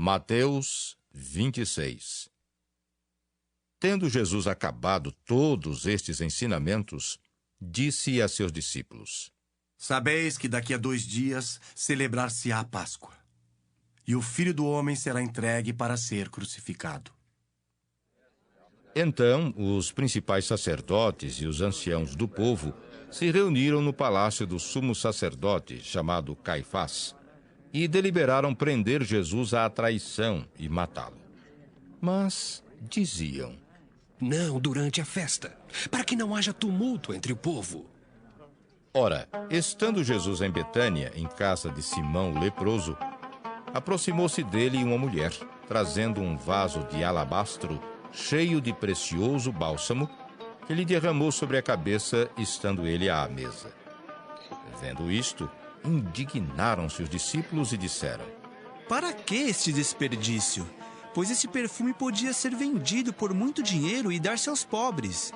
Mateus 26. Tendo Jesus acabado todos estes ensinamentos, disse a seus discípulos: Sabeis que daqui a 2 dias celebrar-se-á a Páscoa, e o Filho do Homem será entregue para ser crucificado. Então os principais sacerdotes e os anciãos do povo se reuniram no palácio do sumo sacerdote, chamado Caifás, e deliberaram prender Jesus à traição e matá-lo. Mas diziam: Não durante a festa, para que não haja tumulto entre o povo. Ora, estando Jesus em Betânia, em casa de Simão o leproso, aproximou-se dele uma mulher, trazendo um vaso de alabastro cheio de precioso bálsamo, que lhe derramou sobre a cabeça, estando ele à mesa. Vendo isto, indignaram-se os discípulos e disseram: Para que este desperdício? Pois esse perfume podia ser vendido por muito dinheiro e dar-se aos pobres.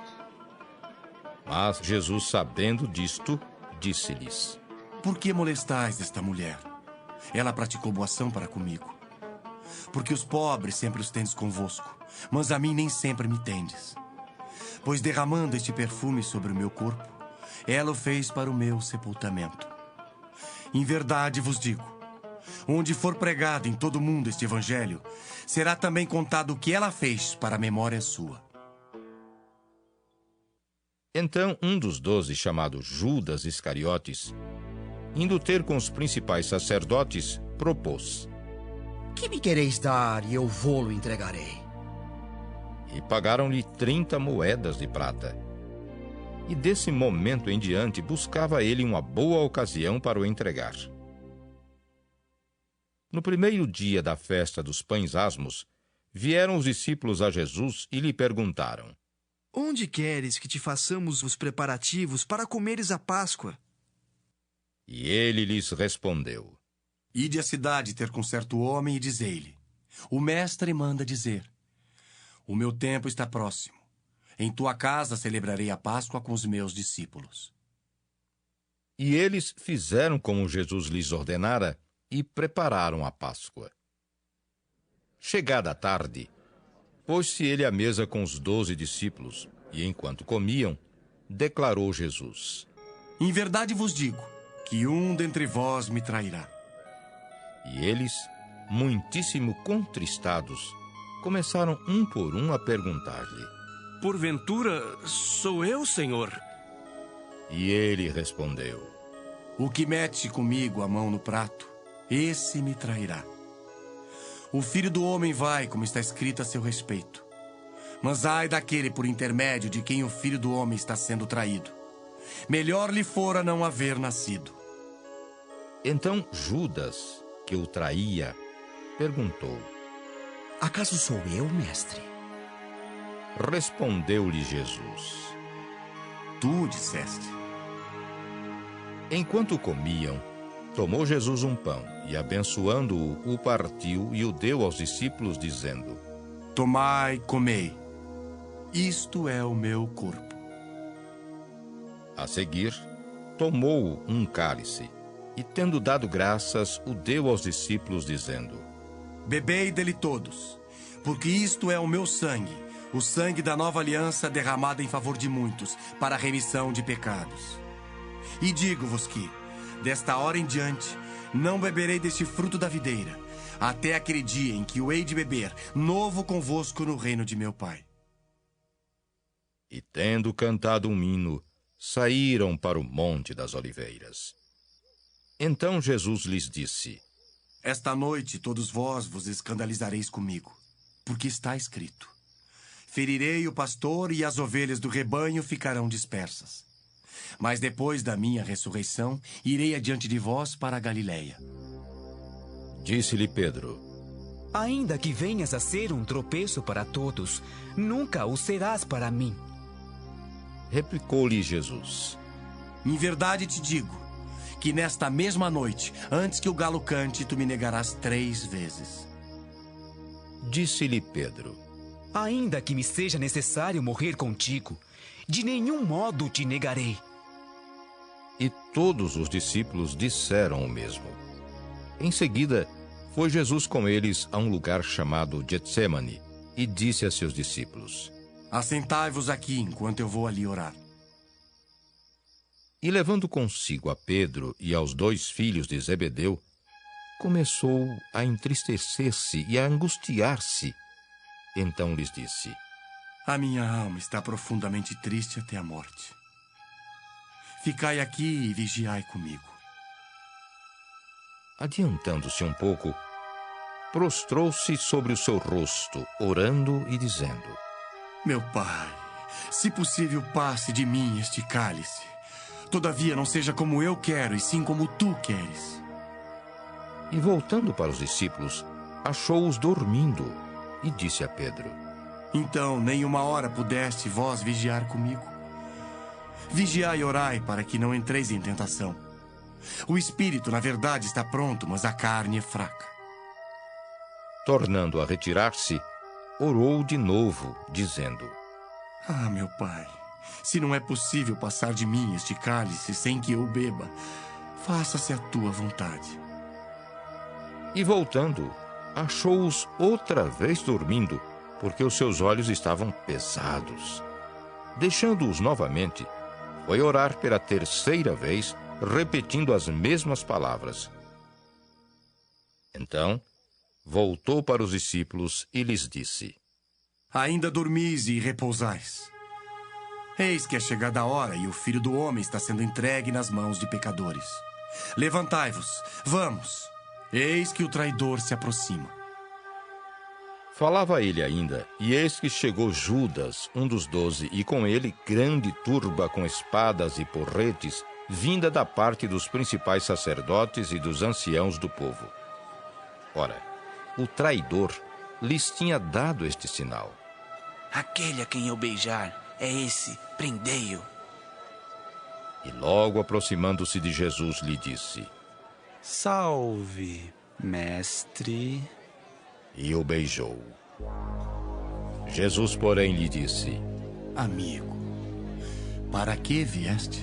Mas Jesus, sabendo disto, disse-lhes: Por que molestais esta mulher? Ela praticou boa ação para comigo. Porque os pobres sempre os tendes convosco, mas a mim nem sempre me tendes. Pois derramando este perfume sobre o meu corpo, ela o fez para o meu sepultamento. Em verdade vos digo, onde for pregado em todo o mundo este evangelho, será também contado o que ela fez para a memória sua. Então um dos 12, chamado Judas Iscariotes, indo ter com os principais sacerdotes, propôs: Que me quereis dar e eu vô-lo entregarei? E pagaram-lhe 30 moedas de prata. E desse momento em diante buscava ele uma boa ocasião para o entregar. No primeiro dia da festa dos pães asmos, vieram os discípulos a Jesus e lhe perguntaram: Onde queres que te façamos os preparativos para comeres a Páscoa? E ele lhes respondeu: Ide à cidade ter com certo homem e dizei-lhe: O mestre manda dizer: O meu tempo está próximo. Em tua casa celebrarei a Páscoa com os meus discípulos. E eles fizeram como Jesus lhes ordenara e prepararam a Páscoa. Chegada a tarde, pôs-se ele à mesa com os 12 discípulos, e enquanto comiam, declarou Jesus: Em verdade vos digo que um dentre vós me trairá. E eles, muitíssimo contristados, começaram um por um a perguntar-lhe: Porventura, sou eu, Senhor? E ele respondeu: O que mete comigo a mão no prato, esse me trairá. O Filho do Homem vai, como está escrito a seu respeito. Mas ai daquele por intermédio de quem o Filho do Homem está sendo traído. Melhor lhe fora não haver nascido. Então Judas, que o traía, perguntou: Acaso sou eu, mestre? Respondeu-lhe Jesus: Tu disseste. Enquanto comiam, tomou Jesus um pão e, abençoando-o, o partiu e o deu aos discípulos, dizendo: Tomai, comei. Isto é o meu corpo. A seguir, tomou um cálice e, tendo dado graças, o deu aos discípulos, dizendo: Bebei dele todos, porque isto é o meu sangue, o sangue da nova aliança derramado em favor de muitos, para a remissão de pecados. E digo-vos que, desta hora em diante, não beberei deste fruto da videira, até aquele dia em que o hei de beber, novo convosco no reino de meu Pai. E tendo cantado um hino, saíram para o Monte das Oliveiras. Então Jesus lhes disse: Esta noite todos vós vos escandalizareis comigo, porque está escrito: Ferirei o pastor e as ovelhas do rebanho ficarão dispersas. Mas depois da minha ressurreição, irei adiante de vós para a Galileia. Disse-lhe Pedro: Ainda que venhas a ser um tropeço para todos, nunca o serás para mim. Replicou-lhe Jesus: Em verdade te digo, que nesta mesma noite, antes que o galo cante, tu me negarás 3 vezes. Disse-lhe Pedro: Ainda que me seja necessário morrer contigo, de nenhum modo te negarei. E todos os discípulos disseram o mesmo. Em seguida, Foi Jesus com eles a um lugar chamado Getsêmani e disse a seus discípulos: Assentai-vos aqui enquanto eu vou ali orar. E levando consigo a Pedro e aos 2 filhos de Zebedeu, começou a entristecer-se e a angustiar-se. Então lhes disse: A minha alma está profundamente triste até a morte. Ficai aqui e vigiai comigo. Adiantando-se um pouco, prostrou-se sobre o seu rosto, orando e dizendo: Meu Pai, se possível, passe de mim este cálice. Todavia, não seja como eu quero, e sim como tu queres. E voltando para os discípulos, achou-os dormindo e disse a Pedro: Então, nem uma hora pudeste vós vigiar comigo? Vigiai e orai para que não entreis em tentação. O espírito, na verdade, está pronto, mas a carne é fraca. Tornando a retirar-se, orou de novo, dizendo: Ah, meu Pai, se não é possível passar de mim este cálice sem que eu o beba, faça-se a tua vontade. E voltando, achou-os outra vez dormindo, porque os seus olhos estavam pesados. Deixando-os novamente, foi orar pela 3ª vez, repetindo as mesmas palavras. Então, voltou para os discípulos e lhes disse: Ainda dormis e repousais. Eis que é chegada a hora e o Filho do Homem está sendo entregue nas mãos de pecadores. Levantai-vos, vamos. Eis que o traidor se aproxima. Falava ele ainda, e eis que chegou Judas, um dos 12, e com ele grande turba com espadas e porretes, vinda da parte dos principais sacerdotes e dos anciãos do povo. Ora, o traidor lhes tinha dado este sinal: Aquele a quem eu beijar é esse, prendei-o. E logo aproximando-se de Jesus, lhe disse: Salve, mestre. E o beijou. Jesus, porém, lhe disse: Amigo, para que vieste?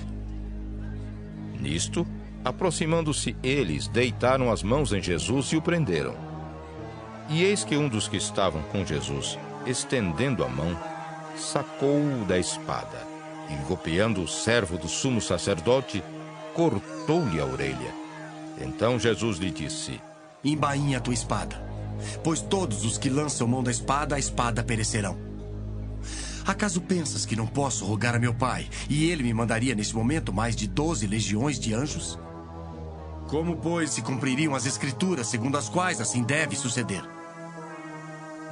Nisto, aproximando-se eles, deitaram as mãos em Jesus e o prenderam. E eis que um dos que estavam com Jesus, estendendo a mão, sacou-o da espada, e golpeando o servo do sumo sacerdote, cortou-lhe a orelha. Então Jesus lhe disse: Embainha a tua espada, pois todos os que lançam mão da espada, a espada perecerão. Acaso pensas que não posso rogar a meu Pai, e ele me mandaria neste momento mais de 12 legiões de anjos? Como, pois, se cumpririam as escrituras segundo as quais assim deve suceder?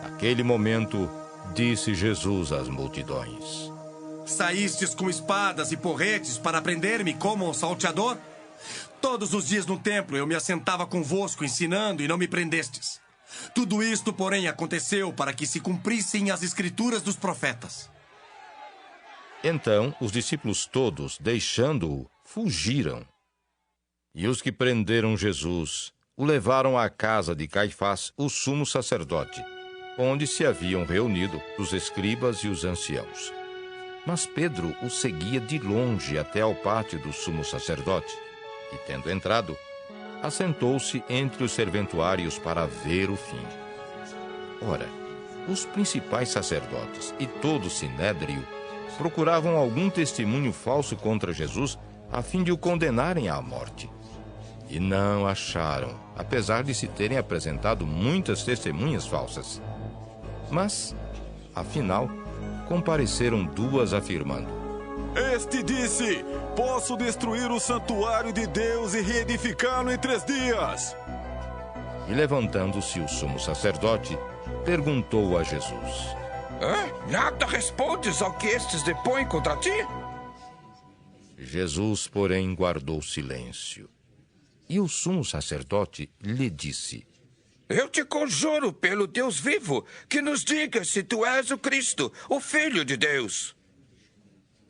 Naquele momento, disse Jesus às multidões: Saístes com espadas e porretes para prender-me como um salteador? Todos os dias no templo eu me assentava convosco ensinando e não me prendestes. Tudo isto, porém, aconteceu para que se cumprissem as escrituras dos profetas. Então os discípulos todos, deixando-o, fugiram. E os que prenderam Jesus o levaram à casa de Caifás, o sumo sacerdote, onde se haviam reunido os escribas e os anciãos. Mas Pedro o seguia de longe até ao pátio do sumo sacerdote, e, tendo entrado, assentou-se entre os serventuários para ver o fim. Ora, os principais sacerdotes e todo o sinédrio procuravam algum testemunho falso contra Jesus, a fim de o condenarem à morte. E não acharam, apesar de se terem apresentado muitas testemunhas falsas. Mas, afinal, compareceram 2 afirmando: Este disse: Posso destruir o santuário de Deus e reedificá-lo em 3 dias. E levantando-se o sumo sacerdote, perguntou a Jesus: Nada respondes ao que estes depõem contra ti? Jesus, porém, guardou silêncio. E o sumo sacerdote lhe disse: Eu te conjuro pelo Deus vivo, que nos diga se tu és o Cristo, o Filho de Deus.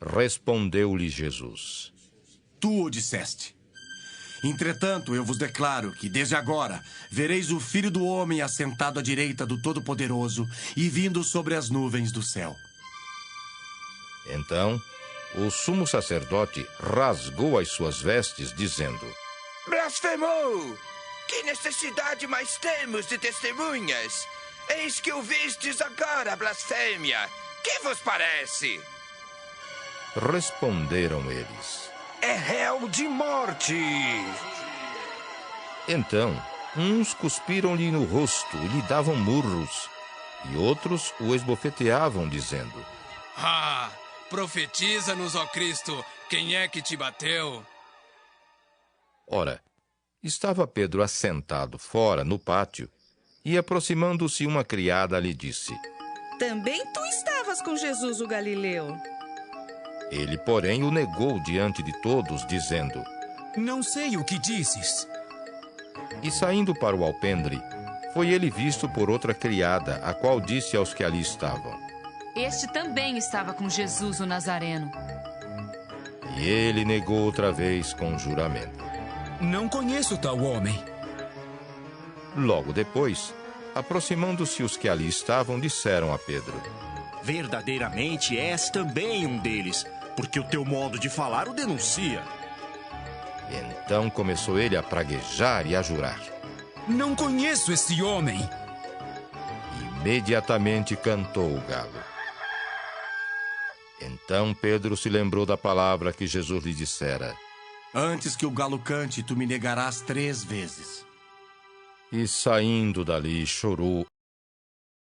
Respondeu-lhe Jesus: Tu o disseste. Entretanto, eu vos declaro que, desde agora, vereis o Filho do Homem assentado à direita do Todo-Poderoso e vindo sobre as nuvens do céu. Então, o sumo sacerdote rasgou as suas vestes, dizendo: Blasfemou! Que necessidade mais temos de testemunhas? Eis que ouvistes agora a blasfêmia. Que vos parece? Responderam eles: É réu de morte. Então, uns cuspiram-lhe no rosto e lhe davam murros, e outros o esbofeteavam, dizendo: Ah, profetiza-nos, ó Cristo, quem é que te bateu? Ora, estava Pedro assentado fora, no pátio, e aproximando-se uma criada lhe disse: Também tu estavas com Jesus o Galileu. Ele, porém, o negou diante de todos, dizendo: Não sei o que dizes. E saindo para o alpendre, foi ele visto por outra criada, a qual disse aos que ali estavam: Este também estava com Jesus o Nazareno. E ele negou outra vez com juramento: Não conheço tal homem. Logo depois, aproximando-se os que ali estavam, disseram a Pedro: Verdadeiramente és também um deles, porque o teu modo de falar o denuncia. Então começou ele a praguejar e a jurar: Não conheço esse homem. Imediatamente cantou o galo. Então Pedro se lembrou da palavra que Jesus lhe dissera: Antes que o galo cante, tu me negarás 3 vezes. E saindo dali, chorou